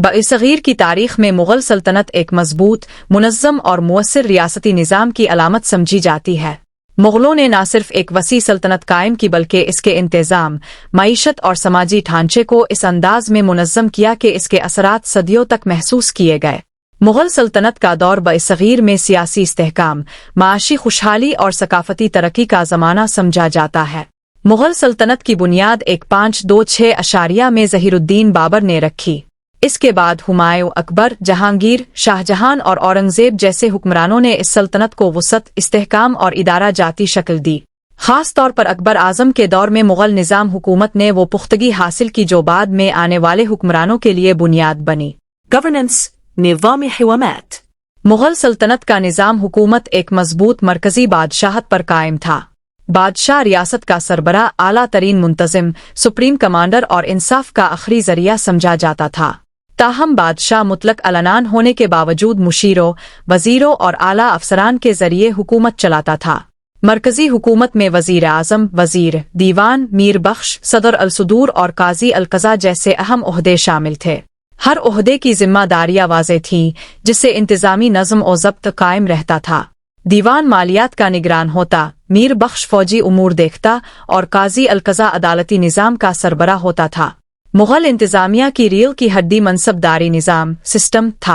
बरसगीर की तारीख में मुग़ल सल्तनत एक मजबूत, मुनज़्ज़म और मुअस्सिर रियासती निज़ाम की अलामत समझी जाती है। मुग़लों ने न सिर्फ एक वसी सल्तनत कायम की बल्कि इसके इंतज़ाम, मईशत और समाजी ढांचे को इस अंदाज में मुनज़्ज़म किया कि इसके असरात सदियों तक महसूस किए गए। मुग़ल सल्तनत का दौर बरसगीर में सियासी इस्तेहकाम, माशी खुशहाली और सकाफती तरक्की का ज़माना समझा जाता है। मुग़ल सल्तनत की बुनियाद 1526 में ज़हीरुद्दीन बाबर ने रखी। इसके बाद हुमायूं, अकबर, जहांगीर, शाहजहां और औरंगज़ेब जैसे हुक्मरानों ने इस सल्तनत को वुसअत, इस्तेहकाम और इदारा जाती शक्ल दी। खास तौर पर अकबर आज़म के दौर में मुग़ल निज़ाम हुकूमत ने वो पुख्तगी हासिल की जो बाद में आने वाले हुक्मरानों के लिए बुनियाद बनी। गवर्नेंस, निज़ाम हिकूमत। मुग़ल सल्तनत का निज़ाम हुकूमत एक मजबूत मरकज़ी बादशाहत पर कायम था। बादशाह रियासत का सरबराह, आला तरीन मुंतज़िम, सुप्रीम कमांडर और इंसाफ का आखिरी ज़रिया समझा जाता था। ताहम बादशाह मुतलक अलनान होने के बावजूद मुशीरों, वज़ीरों और आला अफसरान के ज़रिए हुकूमत चलाता था। मरकज़ी हुकूमत में वज़ीर आज़म, वज़ीर, दीवान, मीर बख्श, सदर अल-सुदूर और काजी अल-क़ज़ा जैसे अहम ओहदे शामिल थे। हर ओहदे की ज़िम्मेदारियाँ वाज़ेह थीं, जिससे इंतज़ामी नज़्म और ज़ब्त कायम रहता था। दीवान मालियात का निगरान होता, मीर बख्श फ़ौजी उमूर देखता और काजी अल-क़ज़ा अदालती निज़ाम का सरबराह होता था। मुग़ल इंतज़ामिया की रील की हड्डी मनसबदारी निज़ाम सिस्टम था।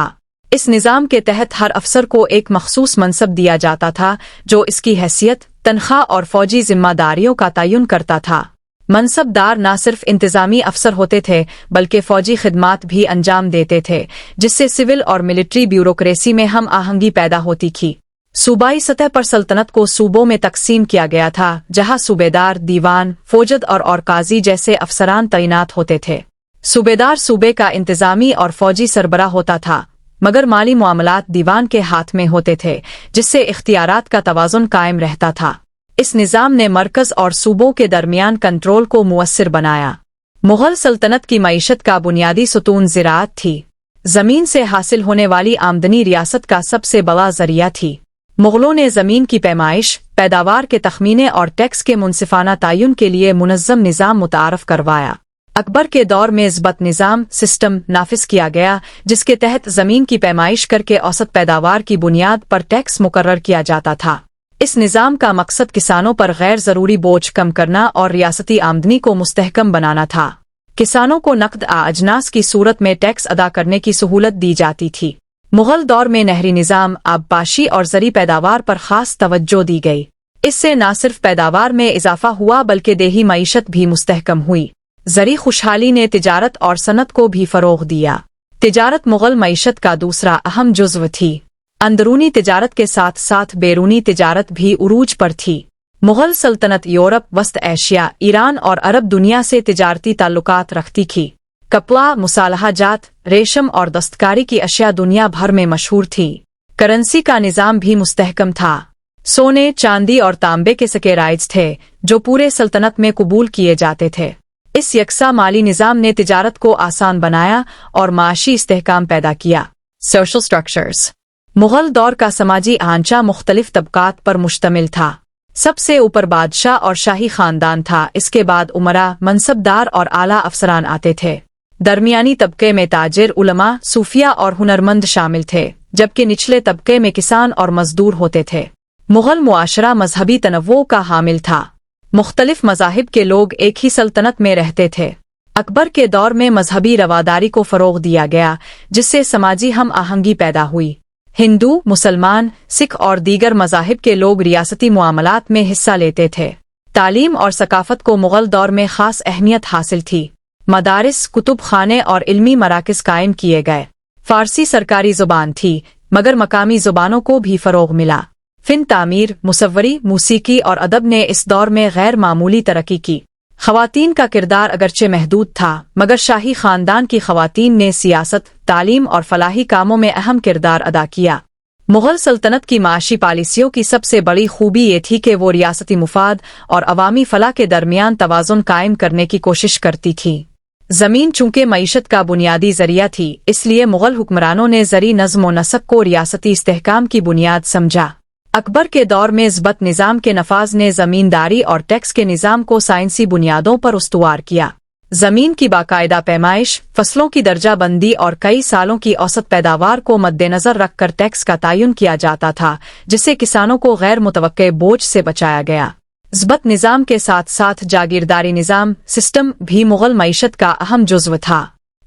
इस निज़ाम के तहत हर अफसर को एक मखसूस मनसब दिया जाता था जो इसकी हैसियत, तनख्वाह और फ़ौजी ज़िम्मेदारियों का तयन करता था। मनसबदार न सिर्फ इंतज़ामी अफसर होते थे बल्कि फ़ौजी खिदमात भी अंजाम देते थे, जिससे सिविल और मिलिट्री ब्यूरोक्रेसी में हम आहंगी पैदा होती थी। सूबाई सतह पर सल्तनत को सूबों में तकसीम किया गया था, जहां सूबेदार, दीवान, फौजद और काजी जैसे अफसरान तैनात होते थे। सूबेदार सूबे का इंतज़ामी और फौजी सरबराह होता था, मगर माली मामलात दीवान के हाथ में होते थे, जिससे इख्तियारात का तवाज़ुन कायम रहता था। इस निज़ाम ने मरकज़ और सूबों के दरमियान कंट्रोल को मुअस्सिर बनाया। मुग़ल सल्तनत की मईशत का बुनियादी सुतून ज़िराअत थी। ज़मीन से हासिल होने वाली आमदनी रियासत का सबसे बड़ा ज़रिया थी। मुग़लों ने ज़मीन की पैमाइश, पैदावार के तखमीने और टैक्स के मुनसिफाना तयन के लिए मुनज़्ज़म निज़ाम मुतारफ़ करवाया। अकबर के दौर में ज़ब्त निज़ाम सिस्टम नाफिज किया गया, जिसके तहत ज़मीन की पैमाइश करके औसत पैदावार की बुनियाद पर टैक्स मुकर्रर किया जाता था। इस निज़ाम का मकसद किसानों पर गैर ज़रूरी बोझ कम करना और रियासती आमदनी को मुस्तहकम बनाना था। किसानों को नकद अजनास की सूरत में टैक्स अदा करने की सहूलत दी जाती थी। मुग़ल दौर में नहरी निज़ाम, आबपाशी और ज़री पैदावार पर ख़ास तवज्जो दी गई। इससे न सिर्फ पैदावार में इजाफा हुआ बल्कि देही मईशत भी मुस्तहकम हुई। ज़री खुशहाली ने तिजारत और सनत को भी फ़रोग़ दिया। तिजारत मुग़ल मईशत का दूसरा अहम जुज़्व थी। अंदरूनी तिजारत के साथ साथ बैरूनी तिजारत भी उरूज पर थी। मुग़ल सल्तनत यूरोप, वस्त एशिया, ईरान और अरब दुनिया से तिजारती ताल्लुकात रखती थी। कपड़ा, मुसालहाजात, रेशम और दस्तकारी की अशिया दुनिया भर में मशहूर थी। करेंसी का निज़ाम भी मुस्तहकम था। सोने, चांदी और तांबे के सिक्के राइज थे, जो पूरे सल्तनत में कबूल किए जाते थे। इस यकसा माली निज़ाम ने तिजारत को आसान बनाया और माशी इस्तेहकाम पैदा किया। Social structures. मुग़ल दौर का समाजी ढांचा मुख्तलिफ तबकात पर मुश्तमिल था। सबसे ऊपर बादशाह और शाही ख़ानदान था। इसके बाद उमरा, मनसबदार और आला अफसरान आते थे। दरमियानी तबके में ताजिर, उलमा, सूफिया और हुनरमंद शामिल थे, जबकि निचले तबके में किसान और मजदूर होते थे। मुग़ल मुआशरा मजहबी तनव्वुह का हामिल था। मुख्तलिफ मज़ाहिब के लोग एक ही सल्तनत में रहते थे। अकबर के दौर में मजहबी रवादारी को फ़रोग़ दिया गया, जिससे समाजी हम आहंगी पैदा हुई। हिंदू, मुसलमान, सिख और दीगर मज़ाहिब के लोग रियासती मुआमलात में हिस्सा लेते थे। तालीम और सकाफ़त को मुग़ल दौर में ख़ास अहमियत हासिल थी। मदारिस, कुतुब खाने और इल्मी मराकिज़ कायम किए गए। फ़ारसी सरकारी ज़ुबान थी, मगर मकामी ज़ुबानों को भी फ़रोग़ मिला। फ़िन तामीर, मुसव्वरी, मूसीकी और अदब ने इस दौर में गैर मामूली तरक्की की। ख़वातीन का किरदार अगरचे महदूद था, मगर शाही ख़ानदान की ख़वातीन ने सियासत, तालीम और फ़लाही कामों में अहम किरदार अदा किया। मुग़ल सल्तनत की माशी पॉलिसियों की सबसे बड़ी खूबी ये थी कि वो रियासती मुफाद और अवामी फ़लाह के दरमियान तवाज़ुन कायम करने की कोशिश करती थी। ज़मीन चूँकि मईशत का बुनियादी ज़रिया थी, इसलिए मुग़ल हुक्मरानों ने ज़री नज़्म व नसक को रियासती इस्तेहकाम की बुनियाद समझा। अकबर के दौर में ज़ब्त निज़ाम के नफाज ने ज़मींदारी और टैक्स के निज़ाम को साइंसी बुनियादों पर उस्तुवार किया। زمین کی باقاعدہ پیمائش، فصلوں کی درجہ بندی اور کئی سالوں کی اوسط پیداوار کو مد نظر رکھ کر ٹیکس کا تعین کیا جاتا تھا، جس سے کسانوں کو غیر متوقع بوجھ سے بچایا گیا۔ ضبط نظام کے ساتھ ساتھ جاگیرداری نظام سسٹم بھی مغل معیشت کا اہم جزو تھا۔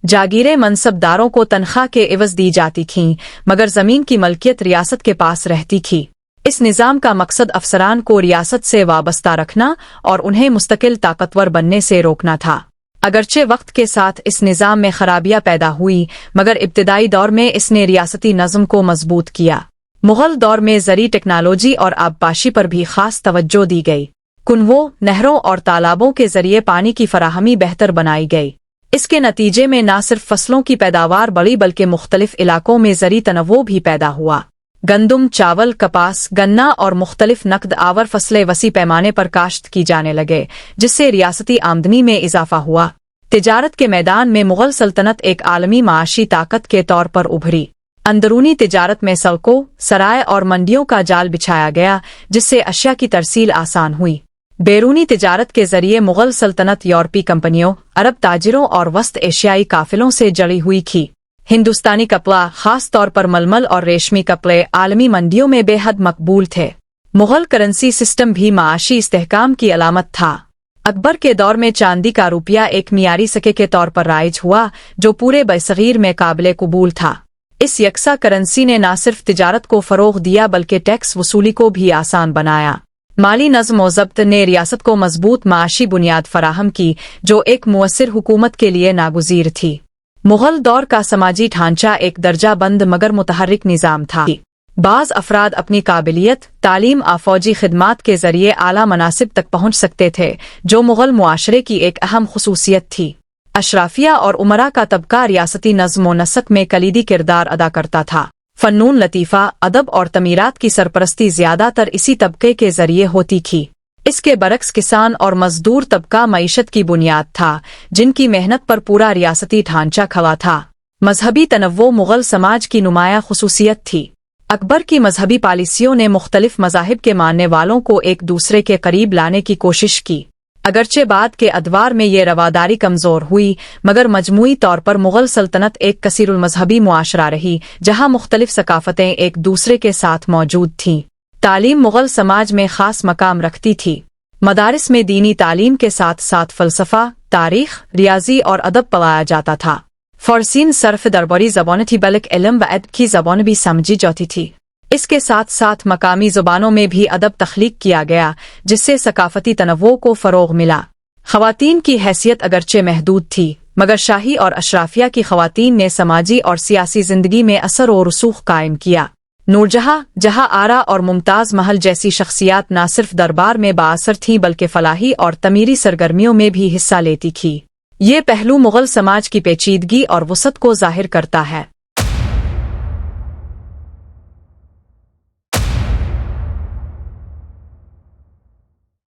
جاگیریں منصب داروں کو تنخواہ کے عوض دی جاتی تھیں، مگر زمین کی ملکیت ریاست کے پاس رہتی تھی۔ اس نظام کا مقصد افسران کو ریاست سے وابستہ رکھنا اور انہیں مستقل طاقتور بننے سے روکنا تھا۔ اگرچہ وقت کے ساتھ اس نظام میں خرابیاں پیدا ہوئی، مگر ابتدائی دور میں اس نے ریاستی نظم کو مضبوط کیا۔ مغل دور میں زرعی ٹیکنالوجی اور آبپاشی پر بھی خاص توجہ دی گئی۔ کنووں، نہروں اور تالابوں کے ذریعے پانی کی فراہمی بہتر بنائی گئی۔ اس کے نتیجے میں نہ صرف فصلوں کی پیداوار بڑھی بلکہ مختلف علاقوں میں زرعی تنوع بھی پیدا ہوا۔ گندم، چاول، کپاس، گنا اور مختلف نقد آور فصلیں وسیع پیمانے پر کاشت کی جانے لگے، جس سے ریاستی آمدنی میں اضافہ ہوا۔ تجارت کے میدان میں مغل سلطنت ایک عالمی معاشی طاقت کے طور پر ابھری۔ اندرونی تجارت میں سڑکوں، سرائے اور منڈیوں کا جال بچھایا گیا، جس سے اشیاء کی ترسیل آسان ہوئی۔ بیرونی تجارت کے ذریعے مغل سلطنت یورپی کمپنیوں، عرب تاجروں اور وسط ایشیائی قافلوں سے جڑی ہوئی تھی۔ ہندوستانی کپڑا، خاص طور پر ململ اور ریشمی کپڑے، عالمی منڈیوں میں بے حد مقبول تھے۔ مغل کرنسی سسٹم بھی معاشی استحکام کی علامت تھا۔ اکبر کے دور میں چاندی کا روپیہ ایک معیاری سکے کے طور پر رائج ہوا، جو پورے برصغیر میں قابل قبول تھا۔ اس یکساں کرنسی نے نہ صرف تجارت کو فروغ دیا بلکہ ٹیکس وصولی کو بھی آسان بنایا۔ مالی نظم و ضبط نے ریاست کو مضبوط معاشی بنیاد فراہم کی، جو ایک مؤثر حکومت کے لیے ناگزیر تھی۔ مغل دور کا سماجی ڈھانچہ ایک درجہ بند مگر متحرک نظام تھا۔ بعض افراد اپنی قابلیت، تعلیم اور فوجی خدمات کے ذریعے اعلیٰ مناصب تک پہنچ سکتے تھے، جو مغل معاشرے کی ایک اہم خصوصیت تھی۔ اشرافیہ اور امراء کا طبقہ ریاستی نظم و نسق میں کلیدی کردار ادا کرتا تھا۔ فنون لطیفہ، ادب اور تعمیرات کی سرپرستی زیادہ تر اسی طبقے کے ذریعے ہوتی تھی۔ اس کے برعکس کسان اور مزدور طبقہ معیشت کی بنیاد تھا، جن کی محنت پر پورا ریاستی ڈھانچہ کھڑا تھا۔ مذہبی تنوع مغل سماج کی نمایاں خصوصیت تھی۔ اکبر کی مذہبی پالیسیوں نے مختلف مذاہب کے ماننے والوں کو ایک دوسرے کے قریب لانے کی کوشش کی۔ اگرچہ بعد کے ادوار میں یہ رواداری کمزور ہوئی، مگر مجموعی طور پر مغل سلطنت ایک کثیر المذہبی معاشرہ رہی، جہاں مختلف ثقافتیں ایک دوسرے کے ساتھ موجود تھیں۔ تعلیم مغل سماج میں خاص مقام رکھتی تھی۔ مدارس میں دینی تعلیم کے ساتھ ساتھ فلسفہ، تاریخ، ریاضی اور ادب پڑھایا جاتا تھا۔ فارسین صرف درباری زبان تھی بلکہ علم و ادب کی زبان بھی سمجھی جاتی تھی۔ اس کے ساتھ ساتھ مقامی زبانوں میں بھی ادب تخلیق کیا گیا، جس سے ثقافتی تنوع کو فروغ ملا۔ خواتین کی حیثیت اگرچہ محدود تھی، مگر شاہی اور اشرافیہ کی خواتین نے سماجی اور سیاسی زندگی میں اثر و رسوخ قائم کیا۔ نورجہاں، جہاں آرا اور ممتاز محل جیسی شخصیات نہ صرف دربار میں بااثر تھیں بلکہ فلاحی اور تعمیری سرگرمیوں میں بھی حصہ لیتی تھیں۔ یہ پہلو مغل سماج کی پیچیدگی اور وسعت کو ظاہر کرتا ہے۔